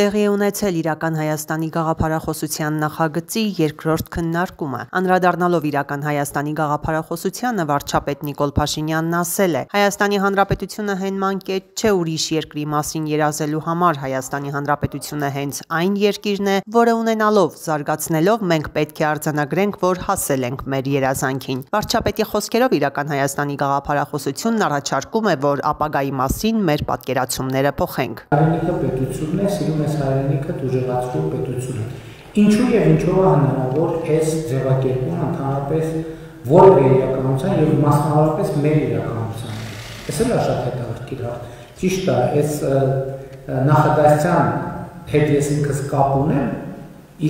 Տեղի է ունեցել Իրական Հայաստանի գաղափարախոսության նախագծի երկրորդ քննարկումը։ Անդրադառնալով Իրական Հայաստանի գաղափարախոսությանը, վարչապետ Նիկոլ Փաշինյանն ասել է. Հայաստանի Հանրապետությունը հենման կետ չէ ուրիշ երկրի մասին երազելու համար, Հայաստանի Հանրապետությունը հենց այն երկիրն է, որը ունենալով, զարգացնելով մենք պետք է արձանագրենք, որ հասել ենք մեր երազանքին։ Վարչապետի խոսքերով Իրական Հայաստանի գաղափարախոսությունն առաջարկում է, որ ապագայի մասին մեր պատկերացումները փոխենք։ Հայրենիքը դժվարացնում պետությունը։ Ինչու եւ ինչով է հնարավոր այս ձևակերպումը ընդհանրապես որևէ իրականության եւ մասնավորապես մեր իրականության։ Այս էլ է շատ հետաքրքիր հարց։ Ճիշտ է, այս նախադասության հետ ես ինքս կապ ունեմ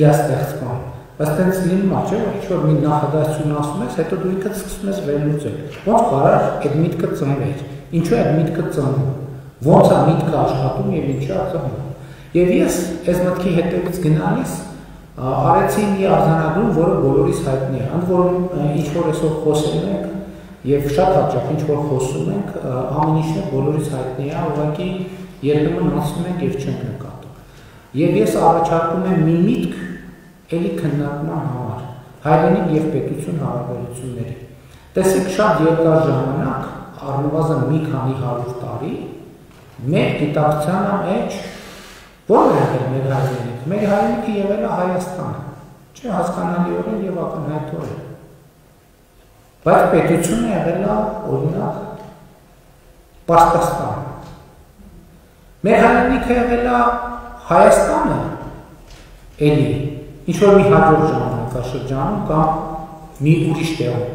իրաստեղծման, բայց տենց լինում է, չէ՞, որ ինչ-որ մի նախադասություն ասում ես, հետո դու ինքդ սկսում ես վերլուծել։ Ոնց կարար այդ միտքը ծնվեր։ Ինչու է այդ միտքը ծնվում։ Ոնց է միտքը աշխատում եւ ինչու է ծնվում։ Եվ ես այս մտքի հետևից գնալիս արեցի մի արձանագրում, որը բոլորիս հայտնի է։ Ընդ որում ինչ-որ այսօր խոսում ենք եւ շատ հաճախ ինչ-որ խոսում ենք, ամեն ինչը բոլորիս հայտնի է, ուղղակի երբեմն ասում ենք եւ չենք նկատում։ Եվ ես առաջարկում եմ մի միտք էլի քննարկման համար, հայրենիք եւ պետություն հարաբերությունների։ Տեսեք, շատ երկար ժամանակ, առնվազն մի քանի 100 տարի, մեր գիտակցության մեջ ո՞ր է մեր հայրենիքը։ Մեր հայրենիքը եղել է Հայաստանը, չէ, հասկանալիորեն եւ ակնհայտորեն։ Բայց պետությունը եղել է, օրինակ, Պարսկաստանը։ Մեր հայրենիքը եղել է Հայաստանը, էլի, ինչ-որ մի հաջորդ ժամանակաշրջանում կամ մի ուրիշ տեղում։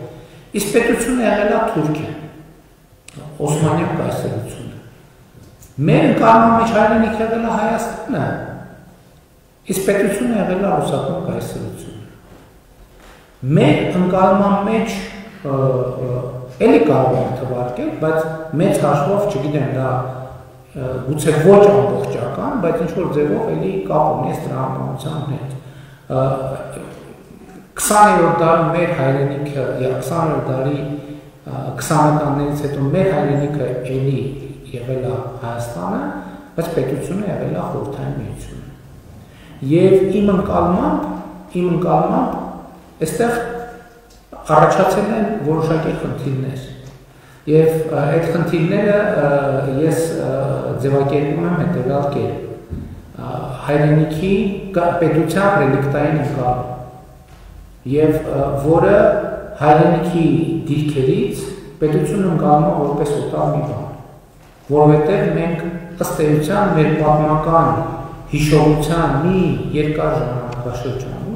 Իսկ պետությունը եղել է Թուրքիան, Օսմանյան կայսրությունը։ Մեր ընկալման մեջ հայրենիք եղել է Հայաստանը, իսկ պետությունը եղել է Ռուսական կայսրությունը։ Մեր ընկալման մեջ էլի կարող ենք թվարկել, բայց մեծ հաշվով, չգիտեմ, դա գուցե ոչ ամբողջական, բայց ինչ-որ ձևով էլի կապ ունի այս տրամաբանության հետ։ 20-րդ դարի մեր հայրենիքը, 20-րդ դարի 20-ականներից հետո մեր հայրենիքը էլի եղել է Հայաստանը, բայց պետությունը եղել է Խորհրդային Միությունը։ Եվ իմ ընկալմամբ այստեղ առաջացել են որոշակի խնդիրներ։ Եվ այդ խնդիրները ես ձևակերպում եմ հետևյալ կերպ։ Հայրենիքի պետության ռելիկտային ընկալում։ Եվ որը հայրենիքի դիրքերից պետությունը ընկալում է որպես օտար մի բան։ Որովհետև մենք ըստ էության մեր պատմական հիշողության մի երկար ժամանակաշրջանում,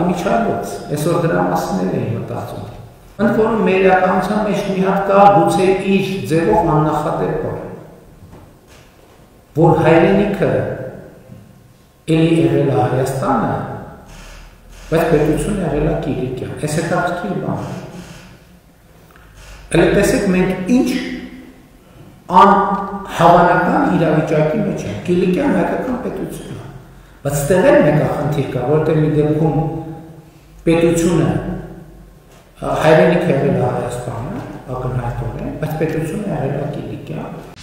իմիջիայլոց, այսօր դրա մասին էի մտածում։ Ընդ որում մեր իրականության մեջ մի հատ կա գուցե իր ձևով աննախադեպ բան, որ հայրենիքը էլի եղել է Հայաստանը, բայց պետությունը եղել է Կիլիկիան։ Այս հետաքրքիր բան է։ Հələ տեսեք մենք ինչ անհավանական իրավիճակի մեջ է։ Կիլիկիան հայկական պետություն է։ Բայց ստեղ էլ մեկ խնդիր կա, որտեղ մի դեպքում պետությունը հայրենիքը եղել է Հայաստանը, ակնհայտորեն, բայց պետությունը եղել է Կիլիկիան։